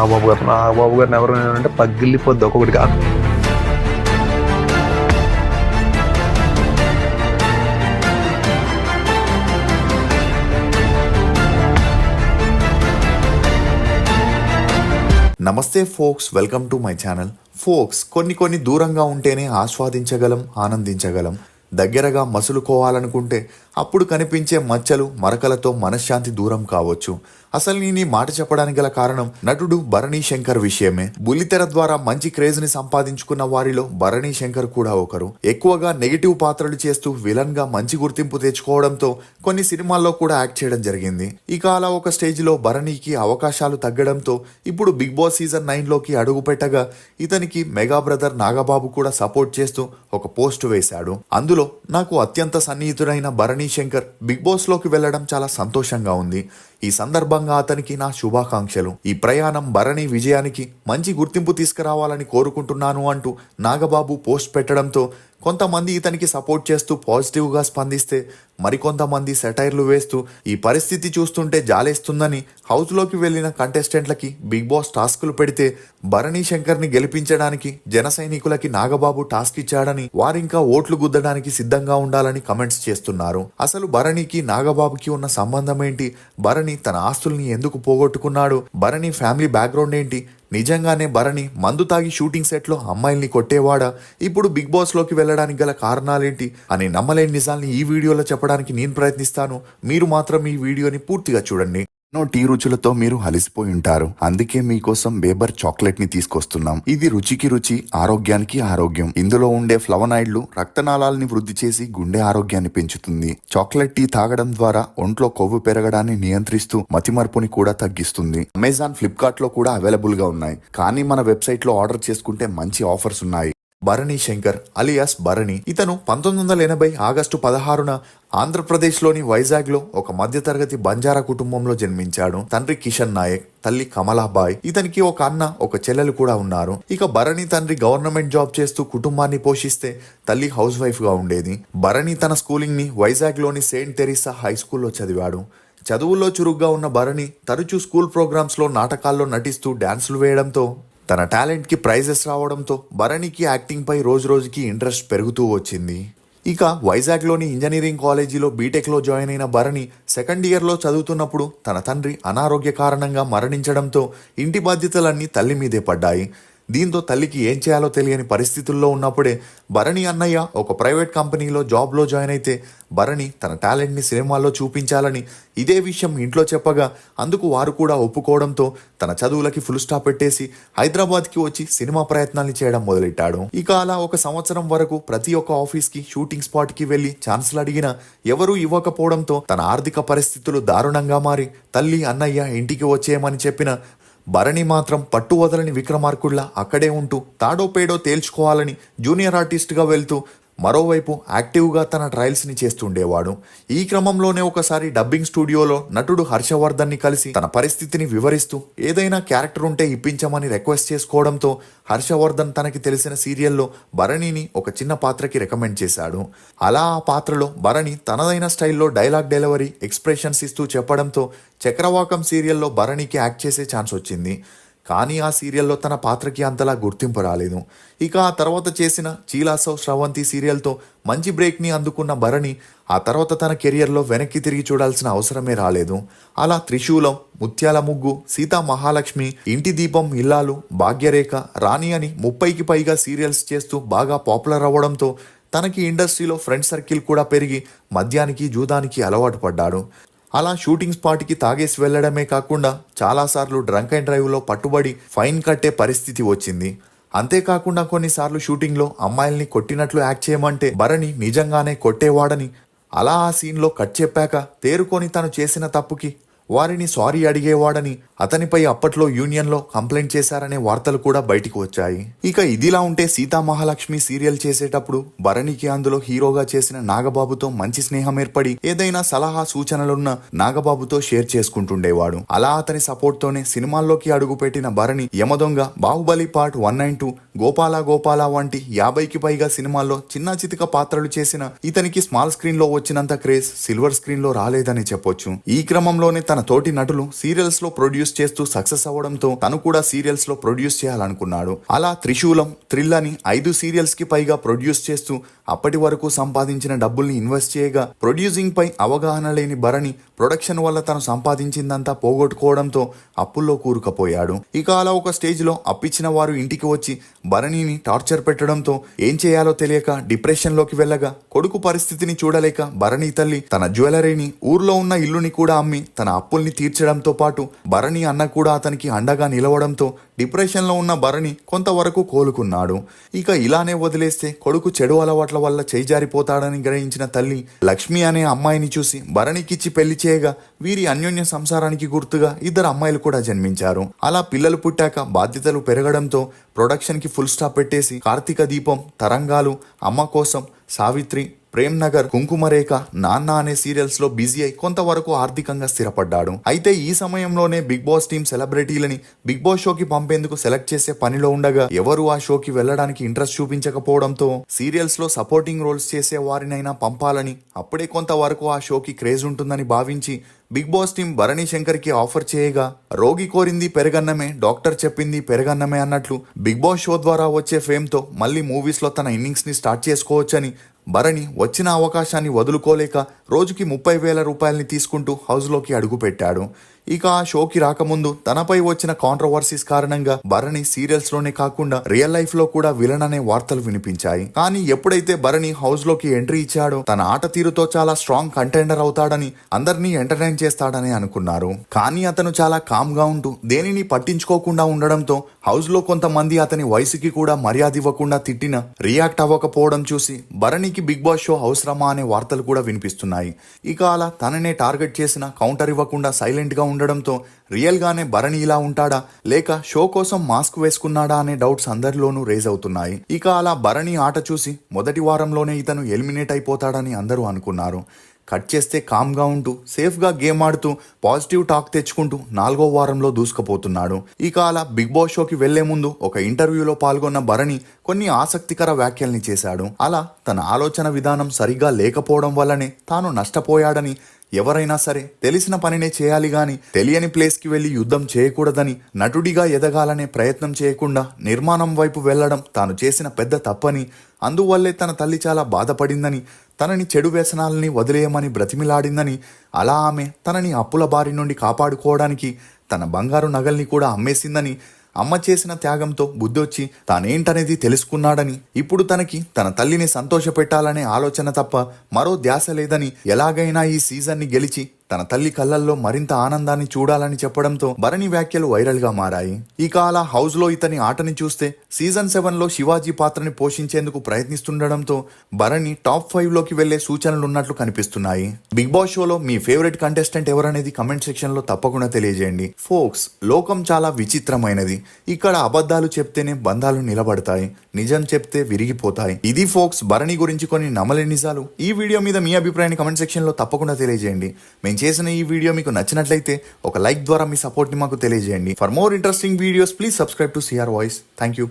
నాగబాబు గారిని ఎవరైనా అంటే పగిలిపోద్ది ఒక్కొక్కటిగా. నమస్తే folks, welcome to my channel. Folks, కొన్ని దూరంగా ఉంటేనే ఆస్వాదించగలం, ఆనందించగలం. దగ్గరగా మసులుకోవాలనుకుంటే అప్పుడు కనిపించే మచ్చలు, మరకలతో మనశ్శాంతి దూరం కావచ్చు. అసలు నేను ఈ మాట చెప్పడానికి గల కారణం నటుడు భరణీ శంకర్ విషయమే. బుల్లితెర ద్వారా మంచి క్రేజ్ ని సంపాదించుకున్న వారిలో భరణీ శంకర్ కూడా ఒకరు. ఎక్కువగా నెగిటివ్ పాత్రలు చేస్తూ విలన్ గా మంచి గుర్తింపు తెచ్చుకోవడంతో కొన్ని సినిమాల్లో కూడా యాక్ట్ చేయడం జరిగింది. ఇక అలా ఒక స్టేజ్ లో భరణీకి అవకాశాలు తగ్గడంతో ఇప్పుడు బిగ్ బాస్ సీజన్ 9 లోకి అడుగు పెట్టగా ఇతనికి మెగా బ్రదర్ నాగబాబు కూడా సపోర్ట్ చేస్తూ ఒక పోస్ట్ వేశాడు. అందులో నాకు అత్యంత సన్నిహితుడైన భరణీ శంకర్ బిగ్ బాస్ లోకి వెళ్లడం చాలా సంతోషంగా ఉంది. ఈ సందర్భంగా అతనికి నా శుభాకాంక్షలు. ఈ ప్రయాణం భరణి విజయానికి మంచి గుర్తింపు తీసుకురావాలని కోరుకుంటున్నాను అంటూ నాగబాబు పోస్ట్ పెట్టడంతో కొంతమంది ఇతనికి సపోర్ట్ చేస్తూ పాజిటివ్గా స్పందిస్తే, మరికొంతమంది సెటైర్లు వేస్తూ ఈ పరిస్థితి చూస్తుంటే జాలేస్తుందని హౌస్లోకి వెళ్లిన కంటెస్టెంట్లకి బిగ్ బాస్ టాస్కులు పెడితే భరణీ శంకర్ని గెలిపించడానికి జన సైనికులకి నాగబాబు టాస్క్ ఇచ్చాడని, వారింకా ఓట్లు గుద్దడానికి సిద్ధంగా ఉండాలని కమెంట్స్ చేస్తున్నారు. అసలు భరణికి నాగబాబుకి ఉన్న సంబంధం ఏంటి? భరణి తన ఆస్తుల్ని ఎందుకు పోగొట్టుకున్నాడు? భరణి ఫ్యామిలీ బ్యాక్గ్రౌండ్ ఏంటి? నిజంగానే భరణి మందు తాగి షూటింగ్ సెట్ లో అమ్మాయిల్ని కొట్టేవాడా? ఇప్పుడు బిగ్ బాస్ లోకి వెళ్ళడానికి గల కారణాలేంటి అని నమ్మలేని నిజాల్ని ఈ వీడియోలో చెప్పడానికి నేను ప్రయత్నిస్తాను. మీరు మాత్రం ఈ వీడియోని పూర్తిగా చూడండి. ఎన్నో టీ రుచులతో మీరు అలసిపోయి ఉంటారు. అందుకే మీకోసం బేబర్ చాక్లెట్ ని తీసుకొస్తున్నాం. ఇది రుచికి రుచి, ఆరోగ్యానికి ఆరోగ్యం. ఇందులో ఉండే ఫ్లవనాయిడ్లు రక్తనాళాలని వృద్ధి చేసి గుండె ఆరోగ్యాన్ని పెంచుతుంది. చాక్లెట్ టీ తాగడం ద్వారా ఒంట్లో కొవ్వు పెరగడాన్ని నియంత్రిస్తూ మతిమరుపుని కూడా తగ్గిస్తుంది. అమెజాన్, ఫ్లిప్కార్ట్ లో కూడా అవైలబుల్ గా ఉన్నాయి. కానీ మన వెబ్సైట్ లో ఆర్డర్ చేసుకుంటే మంచి ఆఫర్స్ ఉన్నాయి. భరణీ శంకర్ అలియాస్ భరణి. ఇతను 1980 ఆగస్టు 16న ఆంధ్రప్రదేశ్లోని వైజాగ్లో ఒక మధ్యతరగతి బంజారా కుటుంబంలో జన్మించాడు. తండ్రి కిషన్ నాయక్, తల్లి కమలాబాయ్. ఇతనికి ఒక అన్న, ఒక చెల్లెలు కూడా ఉన్నారు. ఇక భరణి తండ్రి గవర్నమెంట్ జాబ్ చేస్తూ కుటుంబాన్ని పోషిస్తే తల్లి హౌస్ వైఫ్ గా ఉండేది. భరణి తన స్కూలింగ్ ని వైజాగ్లోని సెయింట్ తెరీసా హై స్కూల్లో చదివాడు. చదువుల్లో చురుగ్గా ఉన్న భరణి తరచూ స్కూల్ ప్రోగ్రామ్స్ లో, నాటకాల్లో నటిస్తూ డాన్సులు వేయడంతో, తన టాలెంట్ కి ప్రైజెస్ రావడంతో భరణికి యాక్టింగ్ పై రోజు రోజుకి ఇంట్రెస్ట్ పెరుగుతూ వచ్చింది. ఇక వైజాగ్లోని ఇంజనీరింగ్ కాలేజీలో బీటెక్లో జాయిన్ అయిన భరణి సెకండ్ ఇయర్లో చదువుతున్నప్పుడు తన తండ్రి అనారోగ్య కారణంగా మరణించడంతో ఇంటి బాధ్యతలన్నీ తల్లి మీదే పడ్డాయి. దీంతో తల్లికి ఏం చేయాలో తెలియని పరిస్థితుల్లో ఉన్నప్పుడే భరణి అన్నయ్య ఒక ప్రైవేట్ కంపెనీలో జాబ్లో జాయిన్ అయితే భరణి తన టాలెంట్ని సినిమాల్లో చూపించాలని ఇదే విషయం ఇంట్లో చెప్పగా అందుకు వారు కూడా ఒప్పుకోవడంతో తన చదువులకి ఫుల్ స్టాప్ పెట్టేసి హైదరాబాద్కి వచ్చి సినిమా ప్రయత్నాల్ని చేయడం మొదలెట్టాడు. ఇక అలా ఒక సంవత్సరం వరకు ప్రతి ఒక్క ఆఫీస్కి, షూటింగ్ స్పాట్కి వెళ్లి ఛాన్సులు అడిగినా ఎవరూ ఇవ్వకపోవడంతో తన ఆర్థిక పరిస్థితులు దారుణంగా మారి తల్లి, అన్నయ్య ఇంటికి వచ్చేయమని చెప్పిన భరణి మాత్రం పట్టు వదలని విక్రమార్కుల్లా అక్కడే ఉంటూ తాడో పేడో తేల్చుకోవాలని జూనియర్ ఆర్టిస్ట్గా వెళ్తూ మరోవైపు యాక్టివ్గా తన ట్రయల్స్ని చేస్తుండేవాడు. ఈ క్రమంలోనే ఒకసారి డబ్బింగ్ స్టూడియోలో నటుడు హర్షవర్ధన్ని కలిసి తన పరిస్థితిని వివరిస్తూ ఏదైనా క్యారెక్టర్ ఉంటే ఇప్పించమని రిక్వెస్ట్ చేసుకోవడంతో హర్షవర్ధన్ తనకి తెలిసిన సీరియల్లో భరణిని ఒక చిన్న పాత్రకి రికమెండ్ చేశాడు. అలా ఆ పాత్రలో భరణి తనదైన స్టైల్లో డైలాగ్ డెలివరీ, ఎక్స్ప్రెషన్స్ ఇస్తూ చెప్పడంతో చక్రవాకం సీరియల్లో భరణికి యాక్ట్ చేసే ఛాన్స్ వచ్చింది. కానీ ఆ సీరియల్లో తన పాత్రకి అంతలా గుర్తింపు రాలేదు. ఇక ఆ తర్వాత చేసిన చీలాసవ్ స్రవంతి సీరియల్తో మంచి బ్రేక్ని అందుకున్న భరణి ఆ తర్వాత తన కెరియర్లో వెనక్కి తిరిగి చూడాల్సిన అవసరమే రాలేదు. అలా త్రిశూలం, ముత్యాల ముగ్గు, సీతా మహాలక్ష్మి, ఇంటి దీపం, ఇల్లాలు, భాగ్యరేఖ, రాణి అని 30కి పైగా సీరియల్స్ చేస్తూ బాగా పాపులర్ అవ్వడంతో తనకి ఇండస్ట్రీలో ఫ్రెండ్ సర్కిల్ కూడా పెరిగి మద్యానికి, జూదానికి అలవాటు పడ్డాడు. అలా షూటింగ్ స్పాట్కి తాగేసి వెళ్లడమే కాకుండా చాలాసార్లు డ్రంక్ అండ్ డ్రైవ్లో పట్టుబడి ఫైన్ కట్టే పరిస్థితి వచ్చింది. అంతేకాకుండా కొన్నిసార్లు షూటింగ్లో అమ్మాయిల్ని కొట్టినట్లు యాక్ట్ చేయమంటే భరణి నిజంగానే కొట్టేవాడని, అలా ఆ సీన్లో కట్ చెప్పాక తేరుకొని తను చేసిన తప్పుకి వారిని సారీ అడిగేవాడని అతనిపై అప్పట్లో యూనియన్లో కంప్లైంట్ చేశారనే వార్తలు కూడా బయటికి వచ్చాయి. ఇక ఇదిలా ఉంటే సీతా మహాలక్ష్మి సీరియల్ చేసేటప్పుడు భరణికి అందులో హీరోగా చేసిన నాగబాబుతో మంచి స్నేహం ఏర్పడి ఏదైనా సలహా సూచనలున్న నాగబాబుతో షేర్ చేసుకుంటుండేవాడు. అలా అతని సపోర్ట్ తోనే సినిమాల్లోకి అడుగుపెట్టిన భరణి యమదొంగ, బాహుబలి పార్ట్ 1 and 2, గోపాల గోపాల వంటి 50కి పైగా సినిమాల్లో చిన్న చితిక పాత్రలు చేసిన ఇతనికి స్మాల్ స్క్రీన్ లో వచ్చినంత క్రేజ్ సిల్వర్ స్క్రీన్ లో రాలేదని చెప్పొచ్చు. ఈ క్రమంలోనే తన తోటి నటులు సీరియల్స్ లో ప్రొడ్యూస్ ప్రొడ్యూస్ చేస్తూ సక్సెస్ అవ్వడంతో తను కూడా సీరియల్స్ లో ప్రొడ్యూస్ చేయాలనుకున్నాడు. అలా త్రిశూలం, థ్రిల్ అని 5 సీరియల్స్ కి పైగా ప్రొడ్యూస్ చేస్తూ అప్పటి వరకు సంపాదించిన డబ్బుల్ని ఇన్వెస్ట్ చేయగా ప్రొడ్యూసింగ్ పై అవగాహన లేని భరణి ప్రొడక్షన్ వల్ల తను సంపాదించిందంతా పోగొట్టుకోవడంతో అప్పుల్లో కూరుకుపోయాడు. ఇక అలా ఒక స్టేజ్ లో అప్పిచ్చిన వారు ఇంటికి వచ్చి భరణిని టార్చర్ పెట్టడంతో ఏం చేయాలో తెలియక డిప్రెషన్ లోకి వెళ్ళగా కొడుకు పరిస్థితిని చూడలేక భరణి తల్లి తన జ్యువెలరీని, ఊర్లో ఉన్న ఇల్లుని కూడా అమ్మి తన అప్పుల్ని తీర్చడంతో పాటు భరణి అన్న కూడా అతనికి అండగా నిలవడంతో డిప్రెషన్ లో ఉన్న భరణి కొంతవరకు కోలుకున్నాడు. ఇక ఇలానే వదిలేస్తే కొడుకు చెడు అలవాట్ల వల్ల చేజారిపోతాడని గ్రహించిన తల్లి లక్ష్మి అనే అమ్మాయిని చూసి భరణికిచ్చి పెళ్లి చేయగా వీరి అన్యోన్య సంసారానికి గుర్తుగా 2 అమ్మాయిలు కూడా జన్మించారు. అలా పిల్లలు పుట్టాక బాధ్యతలు పెరగడంతో ప్రొడక్షన్ కి ఫుల్ స్టాప్ పెట్టేసి కార్తీక దీపం, తరంగాలు, అమ్మ కోసం, సావిత్రి, ప్రేమ్ నగర్, కుంకుమరేఖ, నాన్న అనే సీరియల్స్ లో బిజీ అయి కొంతవరకు ఆర్థికంగా స్థిరపడ్డాడు. అయితే ఈ సమయంలోనే బిగ్ బాస్ టీం సెలబ్రిటీలని బిగ్ బాస్ షోకి పంపేందుకు సెలెక్ట్ చేసే పనిలో ఉండగా ఎవరు ఆ షోకి వెళ్లడానికి ఇంట్రెస్ట్ చూపించకపోవడంతో సీరియల్స్ లో సపోర్టింగ్ రోల్స్ చేసే వారినైనా పంపాలని, అప్పుడే కొంతవరకు ఆ షోకి క్రేజ్ ఉంటుందని భావించి Bigg Boss team Bharani Shankar కి ఆఫర్ చేయగా రోగి కోరింది పెరగన్నమే, డాక్టర్ చెప్పింది పెరగన్నమే అన్నట్లు బిగ్ బాస్ షో ద్వారా వచ్చే ఫేమ్ తో మళ్ళీ మూవీస్ లో తన ఇన్నింగ్స్ ని స్టార్ట్ చేసుకోవచ్చని భరణి వచ్చిన అవకాశాన్ని వదులుకోలేక రోజుకి 30,000 రూపాయలని తీసుకుంటూ హౌస్లోకి అడుగుపెట్టాడు. ఇక ఆ షోకి రాకముందు తనపై వచ్చిన కాంట్రవర్సీస్ కారణంగా భరణి సీరియల్స్ లోనే కాకుండా రియల్ లైఫ్ లో కూడా విలన్ అనే వార్తలు వినిపించాయి. కానీ ఎప్పుడైతే భరణి హౌస్ లోకి ఎంట్రీ ఇచ్చాడో తన ఆట తీరుతో చాలా స్ట్రాంగ్ కంటెండర్ అవుతాడని, అందరినీ ఎంటర్టైన్ చేస్తాడని అనుకున్నారు. కానీ అతను చాలా కామ్ గా ఉంటూ దేనిని పట్టించుకోకుండా ఉండడంతో హౌస్ లో కొంతమంది అతని వయసుకి కూడా మర్యాద ఇవ్వకుండా తిట్టినా రియాక్ట్ అవ్వకపోవడం చూసి భరణికి బిగ్ బాస్ షో అవసరమా అనే వార్తలు కూడా వినిపిస్తున్నాయి. ఇక అలా తననే టార్గెట్ చేసిన కౌంటర్ ఇవ్వకుండా సైలెంట్ గా ఉండడంతో రియల్ గానే భరణి ఇలా ఉంటాడా లేక షో కోసం మాస్క్ వేసుకున్నాడా అనే డౌట్స్ అందరిలోనూ రేజ్ అవుతున్నాయి. ఇక అలా భరణి ఆట చూసి మొదటి వారంలోనే ఇతను ఎలిమినేట్ అయిపోతాడని అందరూ అనుకున్నారు. కట్ చేస్తే కామ్గా ఉంటూ సేఫ్గా గేమ్ ఆడుతూ పాజిటివ్ టాక్ తెచ్చుకుంటూ 4వ వారంలో దూసుకుపోతున్నాడు. ఇక అలా బిగ్ బాస్ షోకి వెళ్లే ముందు ఒక ఇంటర్వ్యూలో పాల్గొన్న భరణి కొన్ని ఆసక్తికర వ్యాఖ్యల్ని చేశాడు. అలా తన ఆలోచన విధానం సరిగా లేకపోవడం వల్లనే తాను నష్టపోయాడని, ఎవరైనా సరే తెలిసిన పనినే చేయాలి గాని తెలియని ప్లేస్కి వెళ్లి యుద్ధం చేయకూడదని, నటుడిగా ఎదగాలనే ప్రయత్నం చేయకుండా నిర్మాణం వైపు వెళ్లడం తాను చేసిన పెద్ద తప్పని, అందువల్లే తన తల్లి చాలా బాధపడిందని, తనని చెడు వ్యసనాలని వదిలేయమని బ్రతిమిలాడిందని, అలా ఆమె తనని అప్పుల బారి నుండి కాపాడుకోవడానికి తన బంగారు నగల్ని కూడా అమ్మేసిందని, అమ్మ చేసిన త్యాగంతో బుద్ధొచ్చి తానేంటనేది తెలుసుకున్నాడని, ఇప్పుడు తనకి తన తల్లిని సంతోషపెట్టాలనే ఆలోచన తప్ప మరో ధ్యాస లేదని, ఎలాగైనా ఈ సీజన్ని గెలిచి తన తల్లి కళ్ళల్లో మరింత ఆనందాన్ని చూడాలని చెప్పడంతో భరణి వ్యాఖ్యలు వైరల్ గా మారాయి. ఇక అలా హౌస్ లో ఇతని ఆటని చూస్తే సీజన్ 7లో శివాజీ పాత్రని పోషించేందుకు ప్రయత్నిస్తుండడంతో భరణి టాప్ 5లోకి వెళ్లే సూచనలున్నట్లు కనిపిస్తున్నాయి. బిగ్ బాస్ షోలో మీ ఫేవరెట్ కంటెస్టెంట్ ఎవరనేది కమెంట్ సెక్షన్ లో తప్పకుండా తెలియజేయండి. ఫోక్స్, లోకం చాలా విచిత్రమైనది. ఇక్కడ అబద్ధాలు చెప్తేనే బంధాలు నిలబడతాయి, నిజం చెప్తే విరిగిపోతాయి. ఇది ఫోక్స్ భరణి గురించి కొన్ని నమ్మలేని నిజాలు. ఈ వీడియో మీద మీ అభిప్రాయాన్ని కమెంట్ సెక్షన్ లో తప్పకుండా తెలియజేయండి. చేసిన ఈ వీడియో మీకు నచ్చినట్లయితే ఒక లైక్ ద్వారా మీ సపోర్ట్ ని మాకు తెలియజేయండి. For more interesting videos please subscribe to CR voice. Thank you.